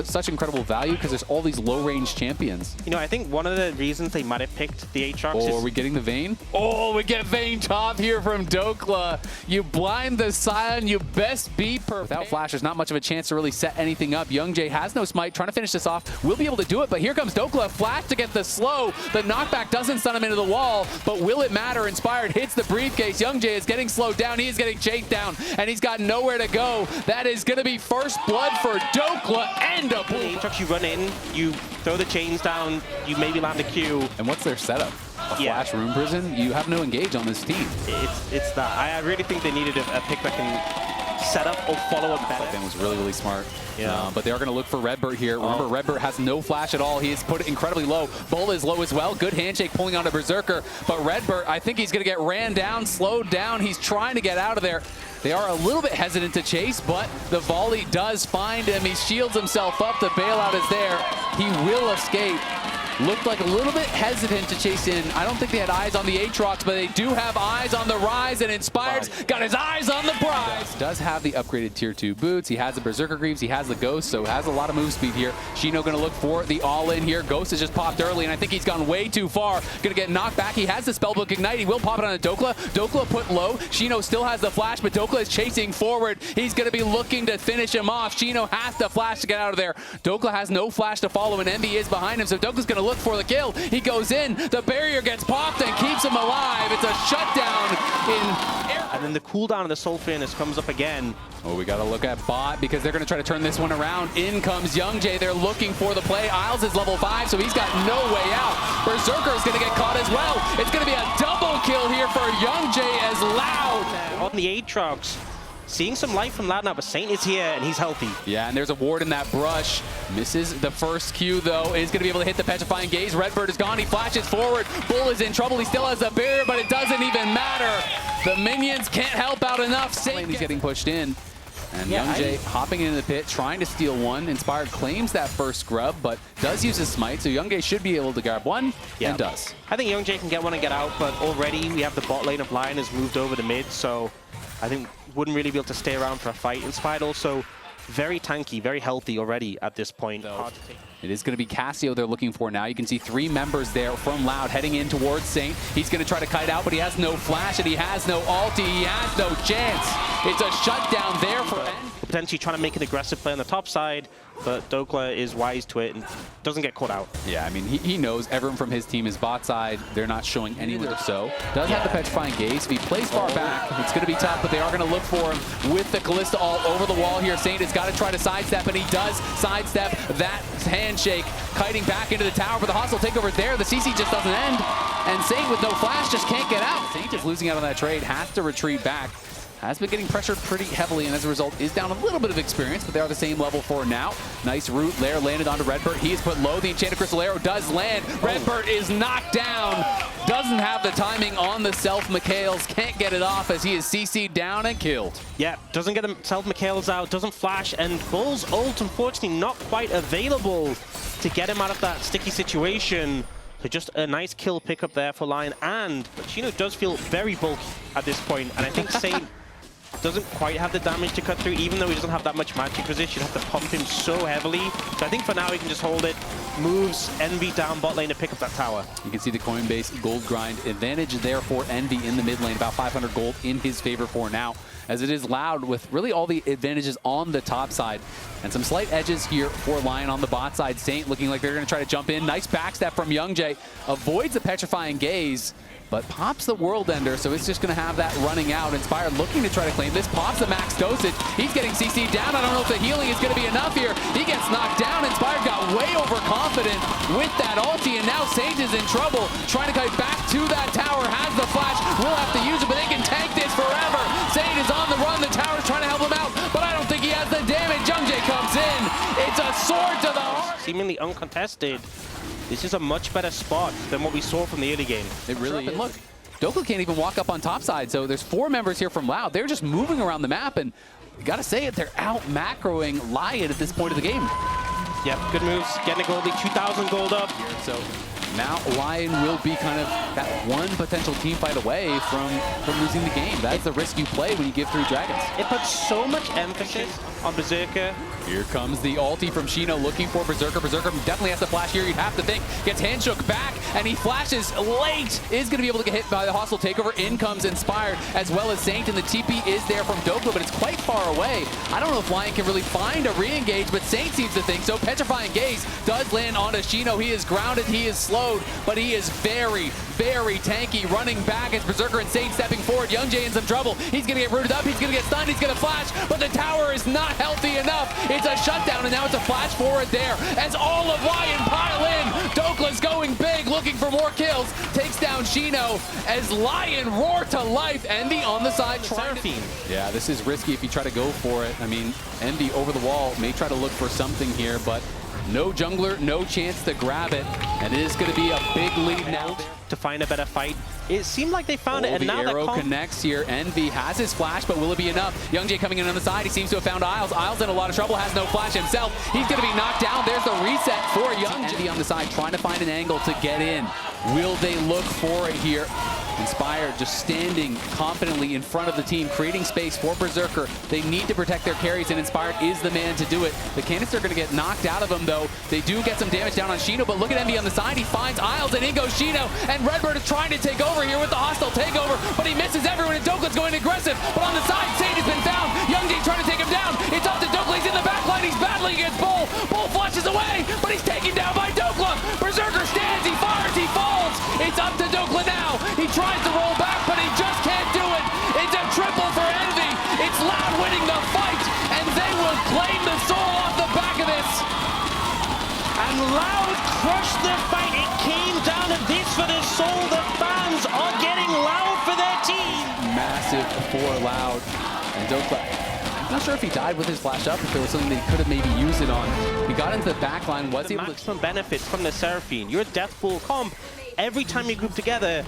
Such incredible value because there's all these low-range champions. You know, I think one of the reasons they might have picked the Aatrox is... are we getting the Vayne? Oh, we get Vayne top here from Dokla. You blind the Scion, you best be prepared. Without Flash, there's not much of a chance to really set anything up. Youngjae has no smite, trying to finish this off. Will be able to do it, but here comes Dokla. Flash to get the slow. The knockback doesn't stun him into the wall, but will it matter? Inspired hits the briefcase. Youngjae is getting slowed down. He is getting chased down, and he's got nowhere to go. That is going to be first blood for Dokla and a blue. You run in, you throw the chains down, you maybe land a Q. And what's their setup? A Flash Room Prison? You have no engage on this team. It's that. I really think they needed a pick that can set up or follow up better. That was really, really smart. Yeah. But they are going to look for Redbird here. Remember, Redbird has no flash at all. He has put it incredibly low. Bull is low as well. Good handshake pulling on a Berserker. But Redbird, I think he's going to get ran down, slowed down. He's trying to get out of there. They are a little bit hesitant to chase, but the volley does find him. He shields himself up. The bailout is there. He will escape. Looked like a little bit hesitant to chase in. I don't think they had eyes on the Aatrox, but they do have eyes on the Rise, and Inspired's got his eyes on the prize. Does have the upgraded tier 2 boots. He has the Berserker Greaves. He has the Ghost, so has a lot of move speed here. Shino going to look for the all-in here. Ghost has just popped early, and I think he's gone way too far. Going to get knocked back. He has the Spellbook Ignite. He will pop it on a Dokla. Dokla put low. Shino still has the flash, but Dokla is chasing forward. He's going to be looking to finish him off. Shino has to flash to get out of there. Dokla has no flash to follow, and Envy is behind him, so Dokla's going to look for the kill. He goes in, the barrier gets popped and keeps him alive. It's a shutdown in air. And then the cooldown of the Soul Fairness comes up again. Oh, we got to look at bot because they're going to try to turn this one around. In comes Youngjae. They're looking for the play. Isles is level 5, so he's got no way out. Berserker is going to get caught as well. It's going to be a double kill here for Youngjae as Loud. On the Aatrox, seeing some light from Loud now, but Saint is here and he's healthy. Yeah, and there's a ward in that brush. Misses the first Q though, and he's going to be able to hit the Petrifying Gaze. Redbird is gone. He flashes forward. Bull is in trouble. He still has the barrier, but it doesn't even matter. The minions can't help out enough. Saint is getting pushed in. And Youngjae hopping into the pit, trying to steal one. Inspired claims that first scrub, but does use his smite, so Youngjae should be able to grab one, and does. I think Youngjae can get one and get out, but already we have the bot lane of Lyon has moved over to mid, so I think wouldn't really be able to stay around for a fight. Inspired also very tanky, very healthy already at this point. It is going to be Cassio they're looking for now. You can see 3 members there from Loud heading in towards Saint. He's going to try to kite out, but he has no flash and he has no ulti. He has no chance. It's a shutdown there for N. Potentially trying to make an aggressive play on the top side, but Dokla is wise to it and doesn't get caught out. Yeah, I mean, he knows everyone from his team is bot side. They're not showing anywhere, so does have the Petrifying Gaze. If he plays far back, it's going to be tough, but they are going to look for him with the Callista all over the wall here. Saint has got to try to sidestep, and he does sidestep that handshake, kiting back into the tower for the hostile takeover there. The CC just doesn't end, and Saint with no flash just can't get out. Saint is losing out on that trade, has to retreat back. Has been getting pressured pretty heavily, and as a result is down a little bit of experience, but they are the same level for now. Nice root there, landed onto Redbird. He is put low. The Enchanted Crystal Arrow does land. Redbird is knocked down. Doesn't have the timing on the self Mikhails. Can't get it off as he is CC'd down and killed. Yeah, doesn't get himself Mikhails out, doesn't flash, and Bull's ult unfortunately not quite available to get him out of that sticky situation. So just a nice kill pickup there for Lyon, and Chino does feel very bulky at this point, and I think Saint doesn't quite have the damage to cut through, even though he doesn't have that much magic resist. You'd have to pump him so heavily. So I think for now he can just hold it, moves Envy down bot lane to pick up that tower. You can see the Coinbase gold grind advantage there for Envy in the mid lane, about 500 gold in his favor for now, as it is Loud with really all the advantages on the top side. And some slight edges here for Lyon on the bot side. Saint looking like they're going to try to jump in. Nice backstep from Youngjae. Avoids the Petrifying Gaze, but pops the World Ender, so it's just going to have that running out. Inspired looking to try to claim this. Pops the max dosage. He's getting CC'd down. I don't know if the healing is going to be enough here. He gets knocked down. Inspired got way overconfident with that ulti, and now Sage is in trouble. Trying to kite back to that tower. Has the flash. Will have to use it, but they can tank this forever. Sage is on the run. The tower's trying to help him out, but I don't think he has the damage. Youngjae comes in. It's a sword to the heart. Seemingly uncontested. This is a much better spot than what we saw from the early game. It really is. Look, Dokla can't even walk up on top side, so there's 4 members here from Loud. They're just moving around the map, and you gotta say it, they're out macroing Lyon at this point of the game. Yep, good moves. Getting a goldie, 2,000 gold up. So now Lyon will be kind of that one potential team fight away from losing the game. That's the risk you play when you give 3 dragons. It puts so much emphasis on Berserker. Here comes the ulti from Shino looking for Berserker. Berserker definitely has to flash here, you'd have to think. Gets handshook back, and he flashes late. Is going to be able to get hit by the hostile takeover. In comes Inspired, as well as Saint, and the TP is there from Dokla, but it's quite far away. I don't know if Lyon can really find a re-engage, but Saint seems to think so. Petrifying Gaze does land onto Shino. He is grounded, he is slowed, but he is very, very tanky. Running back as Berserker and Saint stepping forward. Young Jay in some trouble. He's going to get rooted up, he's going to get stunned, he's going to flash, but the tower is not healthy enough. It's a shutdown, and now it's a flash forward there as all of Lyon pile in. Dokla's going big, looking for more kills. Takes down Shino as Lyon roar to life. Envy on the side. Seraphine. Yeah, this is risky if you try to go for it. I mean, Envy over the wall may try to look for something here, but no jungler, no chance to grab it. And it is going to be a big lead now. To find a better fight. It seemed like they found it, and the now arrow connects here. Envy has his flash, but will it be enough? Young Jay coming in on the side. He seems to have found Isles. Isles in a lot of trouble, has no flash himself. He's going to be knocked down. There's the reset for Young Jay on the side, trying to find an angle to get in. Will they look for it here? Inspired just standing confidently in front of the team, creating space for Berserker. They need to protect their carries, and Inspired is the man to do it. The canister are going to get knocked out of them, though. They do get some damage down on Shino, but look at Envy on the side. He finds Isles, and in goes Shino, and Redbird is trying to take over here with the hostile takeover, but he misses everyone, and Dokla's going aggressive. But on the side, Saint has been found. Young Jay trying to take him down. It's up to Dokla. He's in the backline. He's battling against Bull. Bull flushes away, but he's taken down by Dokla. Berserker stands. He fires. He falls. It's up to Dokla now. He tries to roll back, but he just can't do it. It's a triple for Envy. It's Loud winning the fight, and they will claim the soul off the back of this. And Loud crushed the fight. It came down to this for the soul. The fans are getting Loud for their team. Massive for Loud. And Dokla, I'm not sure if he died with his flash up, if there was something they could have maybe used it on. He got into the back line, was able to... maximum benefit from the Seraphine. You're a death pool comp. Every time you group together,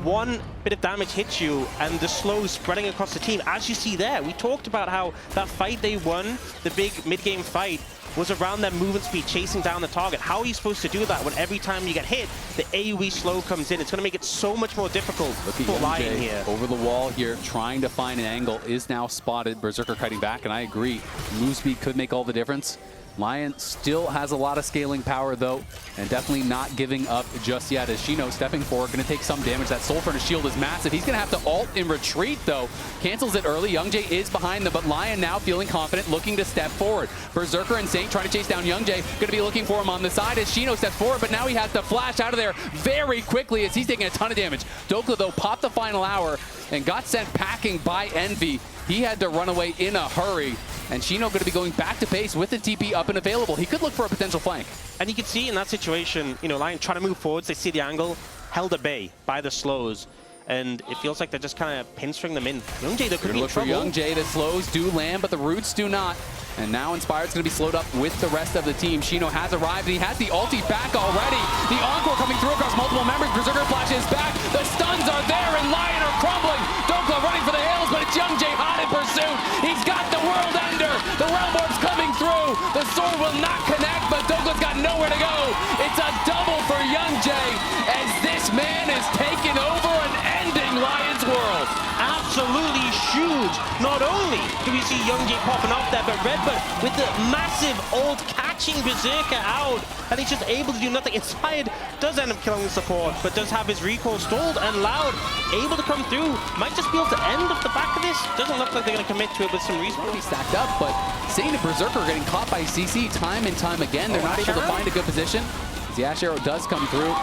one bit of damage hits you, and the slow spreading across the team. As you see there, we talked about how that fight they won, the big mid-game fight, was around their movement speed, chasing down the target. How are you supposed to do that when every time you get hit, the AoE slow comes in? It's going to make it so much more difficult for Lyon here. Over the wall here, trying to find an angle, is now spotted. Berserker kiting back, and I agree. Move speed could make all the difference. Lyon still has a lot of scaling power, though, and definitely not giving up just yet. As Shino stepping forward, going to take some damage. That Soul Furnace shield is massive. He's going to have to ult in retreat, though. Cancels it early. Young Jay is behind them, but Lyon now feeling confident, looking to step forward. Berserker and Saint trying to chase down Young Jay. Going to be looking for him on the side as Shino steps forward, but now he has to flash out of there very quickly as he's taking a ton of damage. Dokla, though, popped the final hour and got sent packing by Envy. He had to run away in a hurry, and Shino going to be going back to base with the TP up and available. He could look for a potential flank. And you can see in that situation, you know, Lyon trying to move forwards. They see the angle, held at bay by the slows, and it feels like they're just kind of pinstring them in. Young Jay, they could be in trouble. For Young Jay, the slows do land, but the roots do not. And now Inspired's going to be slowed up with the rest of the team. Shino has arrived, and he has the ulti back already. The encore coming through across multiple members. Berserker flashes back. The stuns are there, and Lyon are crumbling. Dokla running for the hills, but it's Young Jay hot in pursuit. He's got the world ender. The realm orb's coming through. The sword will not connect, but Dokla's got nowhere to go. It's a double for Young Jay as this man is taking over and ending Lyon's world. Absolutely huge. Not only do we see Young Jay popping off there, but Redbird with the massive ult catching Berserker out, and he's just able to do nothing. Inspired does end up killing the support, but does have his recall stalled, and Loud able to come through. Might just be able to end off the back of this. Doesn't look like they're going to commit to it with some respawn. Be stacked up, but Saint and Berserker are getting caught by CC time and time again. They're not able to find a good position. As the Ash Arrow does come through.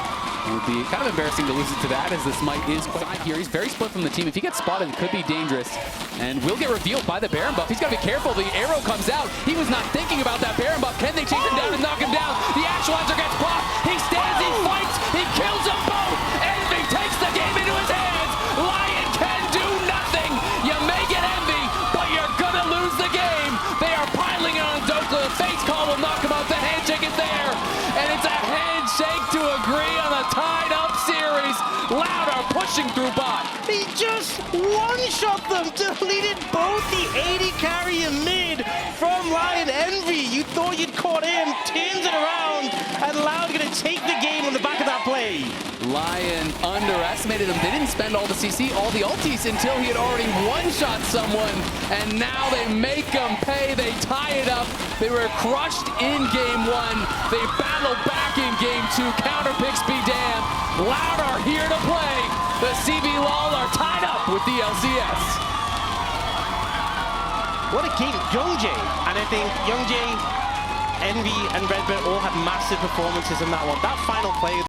It would be kind of embarrassing to lose it to that, as this might is quite here. He's very split from the team. If he gets spotted, it could be dangerous. And will get revealed by the Baron buff. He's got to be careful. The arrow comes out. He was not thinking about that Baron buff. Can they chase him down and knock him down? The Actualizer gets popped. He stands, he fights, he kills them both. Envy takes the game into his hands. Lyon can do nothing. You may get Envy, but you're going to lose the game. They are piling it on Dokla. Face call will knock him out. The handshake is there. And it's a handshake to agree on a tied-up series. Loud are pushing through bot. He just one-shot them, deleted both the 80 carry in mid from Lyon. Envy, you thought you'd caught him, turns it around, and Loud gonna take the game on the back of that play. Lyon under underestimated him. They didn't spend all the CC, all the ultis until he had already one-shot someone, and now they make him pay. They tie it up. They were crushed in game 1. They battle back in game 2. Counter picks be damned. Loud are here to play. The CV LOL are tied up with the LCS. What a game, Youngjae. And I think Youngjae, Envy, and Redbird all had massive performances in that one. That final play.